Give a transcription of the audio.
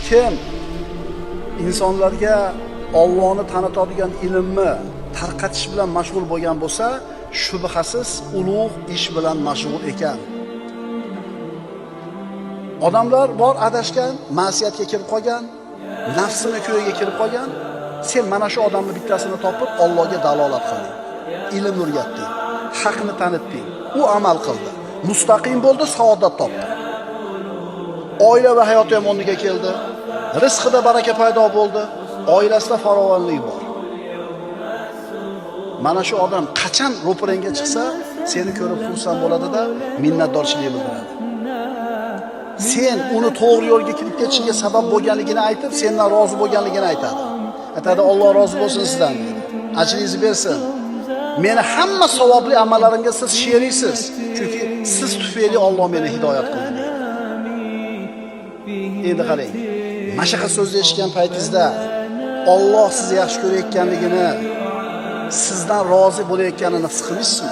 Kim insonlarga Allohni tanitadigan ilmni tarqatish bilan mashg'ul bo'lgan bo'lsa, shubhasiz ulug' ish bilan mashg'ul ekan. Odamlar bor adashgan, ma'siyatga kirib qolgan, nafsini ko'yiga kirib qolgan. Sen mana shu odamni bittasini topib Allohga dalolat qilding. Ilm o'rgatding, haqni tanitding. U amal qildi. Mustaqim bo'ldi, saodat topdi. Oila va hayoti ham o'rniga keldi. Rizqida baraka paydo bo'ldi. Oilasida farovonlik bor. Mana shu odam qachon ro'parangga chiqsa, seni ko'rib xursand bo'ladi-da, minnatdorchilik bildiradi. Sen uni to'g'ri yo'lga kirib ketishiga sabab bo'lganligini aytib, sendan rozi bo'lganligini aytadi. Aytadi, Alloh rozi bo'lsin sizdan. Ajringizni bersin. Meni hamma savobli amallarimga siz sheriksiz. Chunki siz tufayli Alloh meni hidoyat qildi. Endi qarang. Mashaqa so'zni eshitgan paytingizda Alloh sizni yaxshi ko'rayotganligini, sizdan rozi bo'layotganini his qilysizmi?